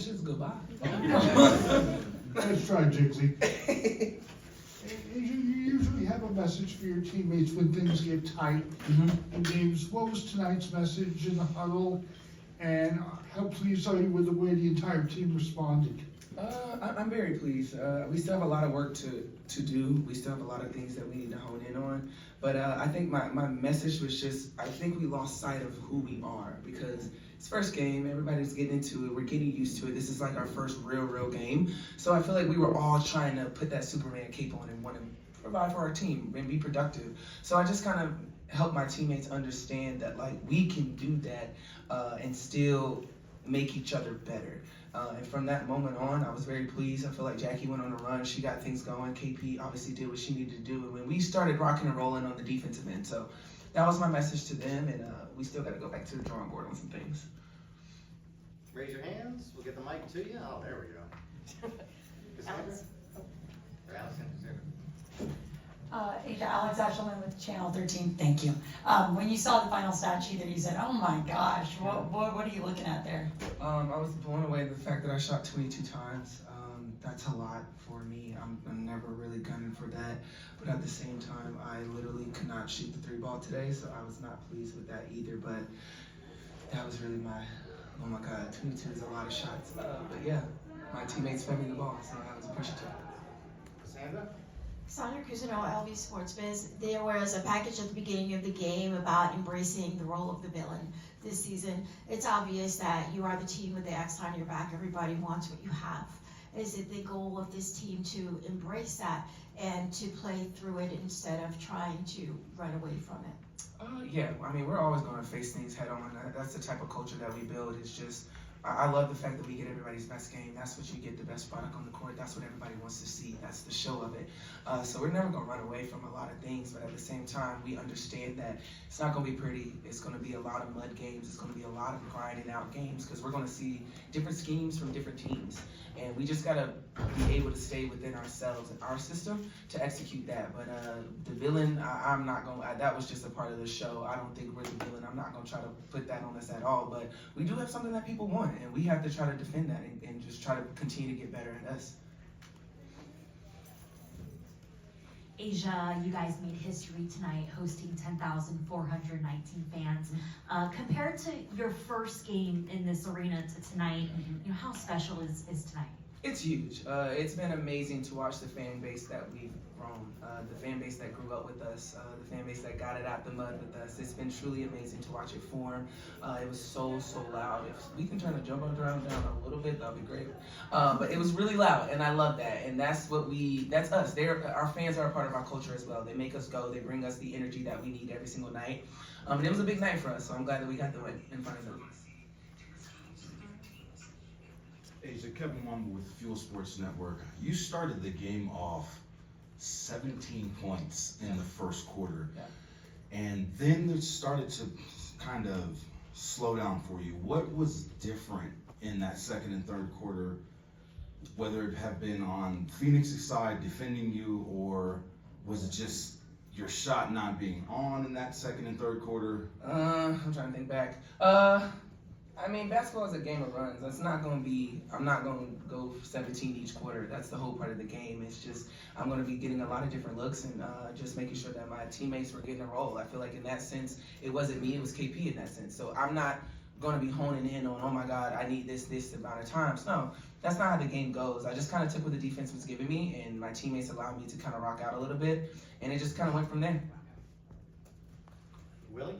wishes goodbye. Let's try, Jigsy. You usually have a message for your teammates when things get tight in games. What was tonight's message in the huddle, and how pleased are you with the way the entire team responded? I'm very pleased. We still have a lot of work to do. We still have a lot of things that we need to hone in on. But I think my message was just, I think we lost sight of who we are because it's first game. Everybody's getting into it. We're getting used to it. This is like our first real game. So I feel like we were all trying to put that Superman cape on and want to provide for our team and be productive. So I just kind of helped my teammates understand that like we can do that and still make each other better. And from that moment on, I was very pleased. I feel like Jackie went on a run. She got things going. KP obviously did what she needed to do. And when we started rocking and rolling on the defensive end. So that was my message to them. And we still got to go back to the drawing board on some things. Raise your hands. We'll get the mic to you. Oh, there we go. Cassandra? Or Allison, Cassandra. Alex Ashelman with Channel 13, thank you. When you saw the final stat sheet that you said, oh my gosh, what are you looking at there? I was blown away by the fact that I shot 22 times. That's a lot for me. I'm never really gunning for that. But at the same time, I literally could not shoot the 3-ball today, so I was not pleased with that either. But that was really oh my God, 22 is a lot of shots. But yeah, my teammates fed me the ball, so I was appreciative. Cassandra? Sandra Cousineau, LV Sports Biz. There was a package at the beginning of the game about embracing the role of the villain this season. It's obvious that you are the team with the X on your back. Everybody wants what you have. Is it the goal of this team to embrace that and to play through it instead of trying to run away from it? Yeah, I mean, we're always going to face things head on. That's the type of culture that we build. It's just, I love the fact that we get everybody's best game. That's what you get, the best product on the court. That's what everybody wants to see. That's the show of it. So we're never going to run away from a lot of things, but at the same time, we understand that it's not going to be pretty. It's going to be a lot of mud games. It's going to be a lot of grinding out games because we're going to see different schemes from different teams. And we just got to be able to stay within ourselves and our system to execute that. But the villain, I'm not going to, that was just a part of the show. I don't think we're the villain. I'm not going to try to put that on us at all. But we do have something that people want, and we have to try to defend that and just try to continue to get better at us. Asia, you guys made history tonight, hosting 10,419 fans. Compared to your first game in this arena to tonight, you know, how special is tonight? It's huge. It's been amazing to watch the fan base that we've grown, the fan base that grew up with us, the fan base that got it out the mud with us. It's been truly amazing to watch it form. It was so loud. If we can turn the jumbo drum down a little bit, that'll be great. But it was really loud, and I love that. And that's that's us. Our fans are a part of our culture as well. They make us go. They bring us the energy that we need every single night. And it was a big night for us, so I'm glad that we got the win in front of them. Asia, Kevin Wumble with Fuel Sports Network. You started the game off 17 points in the first quarter. Yeah. And then it started to kind of slow down for you. What was different in that second and third quarter, whether it have been on Phoenix's side defending you, or was it just your shot not being on in that second and third quarter? I'm trying to think back. I mean, basketball is a game of runs. That's not going to be, I'm not going to go 17 each quarter. That's the whole part of the game. It's just, I'm going to be getting a lot of different looks and just making sure that my teammates were getting a role. I feel like in that sense, it wasn't me, it was KP in that sense. So I'm not going to be honing in on, oh my God, I need this amount of times. No, that's not how the game goes. I just kind of took what the defense was giving me, and my teammates allowed me to kind of rock out a little bit, and it just kind of went from there. Willie?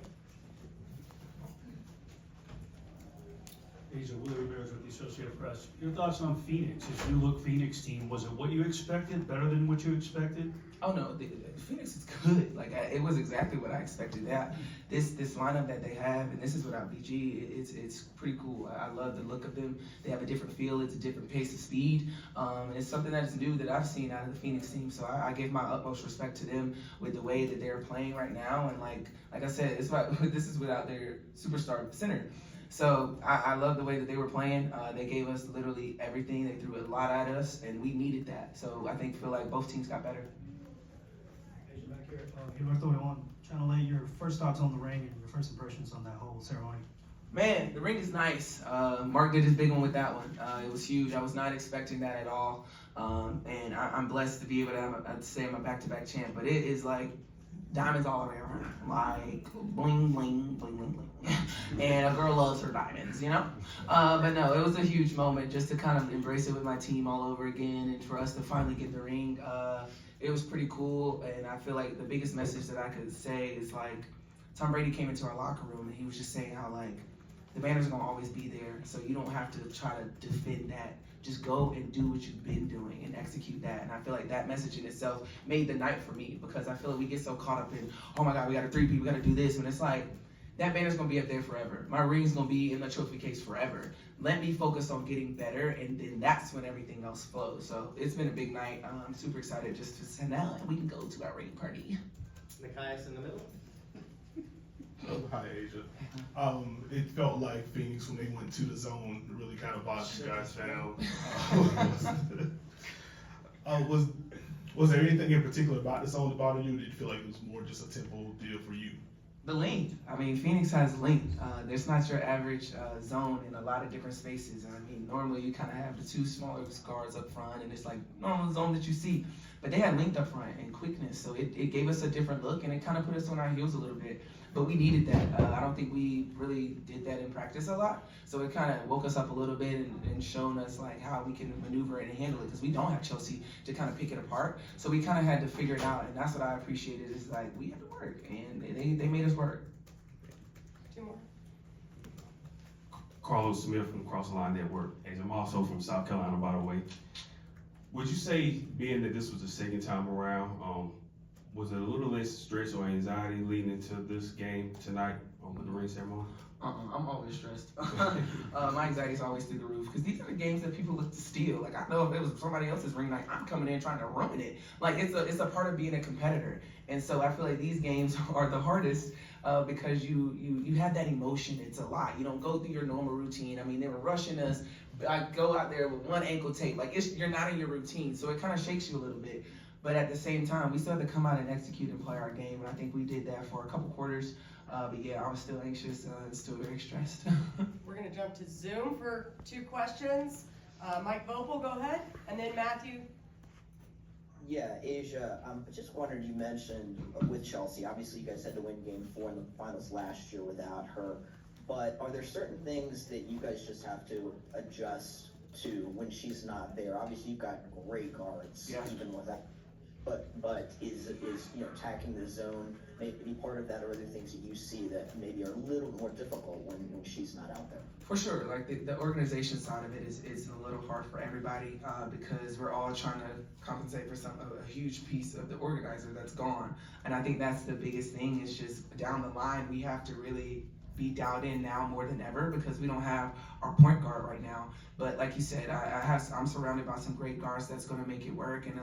Asia, Willie Ramirez with the Associated Press. Your thoughts on Phoenix? This new look Phoenix team, was it what you expected? Better than what you expected? Oh no, the Phoenix is good. Like it was exactly what I expected. This lineup that they have, and this is without BG. It's pretty cool. I love the look of them. They have a different feel. It's a different pace of speed, and it's something that's new that I've seen out of the Phoenix team. So I give my utmost respect to them with the way that they're playing right now. And like I said, this is without their superstar center. So I love the way that they were playing. They gave us literally everything. They threw a lot at us, and we needed that. So I feel like both teams got better. Asia, back here. North 1, Channel 8, your first thoughts on the ring and your first impressions on that whole ceremony. Man, the ring is nice. Mark did his big one with that one. It was huge. I was not expecting that at all. And I'm blessed to be able to say I'm a back-to-back champ. But it is like diamonds all around, like bling, bling, bling, bling, bling. And a girl loves her diamonds, you know? But no, it was a huge moment just to kind of embrace it with my team all over again and for us to finally get the ring. It was pretty cool. And I feel like the biggest message that I could say is like, Tom Brady came into our locker room and he was just saying how like, the banner's gonna always be there, so you don't have to try to defend that. Just go and do what you've been doing and execute that. And I feel like that message in itself made the night for me because I feel like we get so caught up in, oh my God, we got a three-peat, we gotta do this. And it's like, that banner's gonna be up there forever. My ring's gonna be in the trophy case forever. Let me focus on getting better, and then that's when everything else flows. So it's been a big night. I'm super excited just to sit down and we can go to our ring party. Nikias in the middle. Hi, Asia. It felt like Phoenix when they went to the zone really kind of bogged you guys down. Was there anything in particular about the zone that bothered you? Or did you feel like it was more just a tempo deal for you? The length. I mean, Phoenix has length. There's not your average zone in a lot of different spaces. I mean, normally you kind of have the two smaller guards up front, and it's like normal zone that you see. But they had length up front and quickness, so it gave us a different look, and it kind of put us on our heels a little bit. But we needed that. I don't think we really did that in practice a lot. So it kind of woke us up a little bit and shown us like how we can maneuver it and handle it because we don't have Chelsea to kind of pick it apart. So we kind of had to figure it out, and that's what I appreciated is like we had to work, and they made us work. Two more. Carlos Smith from Cross the Line Network, and I'm also from South Carolina, by the way. Would you say, being that this was the second time around, was it a little less stress or anxiety leading into this game tonight on the ring ceremony? I'm always stressed. My anxiety's always through the roof because these are the games that people look to steal. Like I know if it was somebody else's ring night, I'm coming in trying to ruin it. Like it's a part of being a competitor, and so I feel like these games are the hardest because you have that emotion. It's a lot. You don't go through your normal routine. I mean, they were rushing us. I go out there with one ankle tape. Like you're not in your routine, so it kind of shakes you a little bit. But at the same time, we still have to come out and execute and play our game, and I think we did that for a couple quarters. But yeah, I was still anxious and still very stressed. We're gonna jump to Zoom for 2 questions. Mike Vopel, go ahead, and then Matthew. Yeah, Asia, I just wondered, you mentioned with Chelsea, obviously you guys had to win game 4 in the finals last year without her, but are there certain things that you guys just have to adjust to when she's not there? Obviously you've got great guards, Yeah. even with that. But is attacking the zone maybe part of that, or are there things that you see that maybe are a little more difficult when she's not out there? For sure, like the organization side of it is a little hard for everybody because we're all trying to compensate for a huge piece of the organizer that's gone. And I think that's the biggest thing is just down the line, we have to really be dialed in now more than ever because we don't have our point guard right now. But like you said, I'm surrounded by some great guards that's going to make it work. And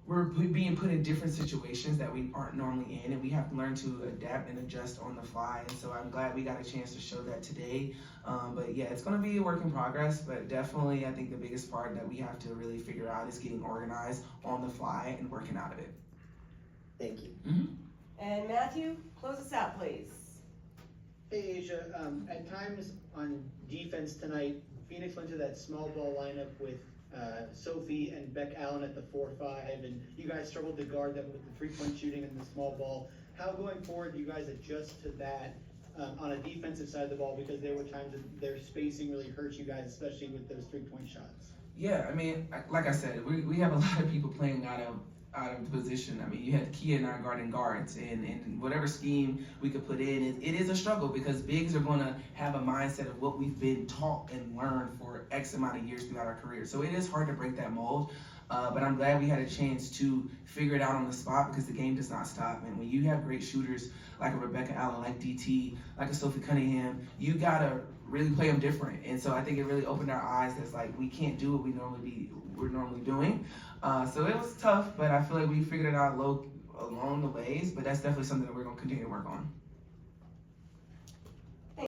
we're being put in different situations that we aren't normally in, and we have to learn to adapt and adjust on the fly. And so I'm glad we got a chance to show that today. But yeah, it's going to be a work in progress, but definitely I think the biggest part that we have to really figure out is getting organized on the fly and working out of it. Thank you. Mm-hmm. And Matthew, close us out, please. Hey Asia, at times on defense tonight, Phoenix went to that small ball lineup with Sophie and Beck Allen at the 4-5, and you guys struggled to guard them with the 3-point shooting and the small ball. How going forward do you guys adjust to that on a defensive side of the ball, because there were times that their spacing really hurt you guys, especially with those 3-point shots? Yeah, I mean, like I said, we have a lot of people playing out of the position. I mean, you had Kia and I guarding guards, and whatever scheme we could put in, it is a struggle because bigs are going to have a mindset of what we've been taught and learned for X amount of years throughout our career. So it is hard to break that mold, but I'm glad we had a chance to figure it out on the spot because the game does not stop. And when you have great shooters like a Rebecca Allen, like DT, like a Sophie Cunningham, you got to really play them different. And so I think it really opened our eyes as like we can't do what we're normally doing. So it was tough, but I feel like we figured it out along the ways, but that's definitely something that we're going to continue to work on.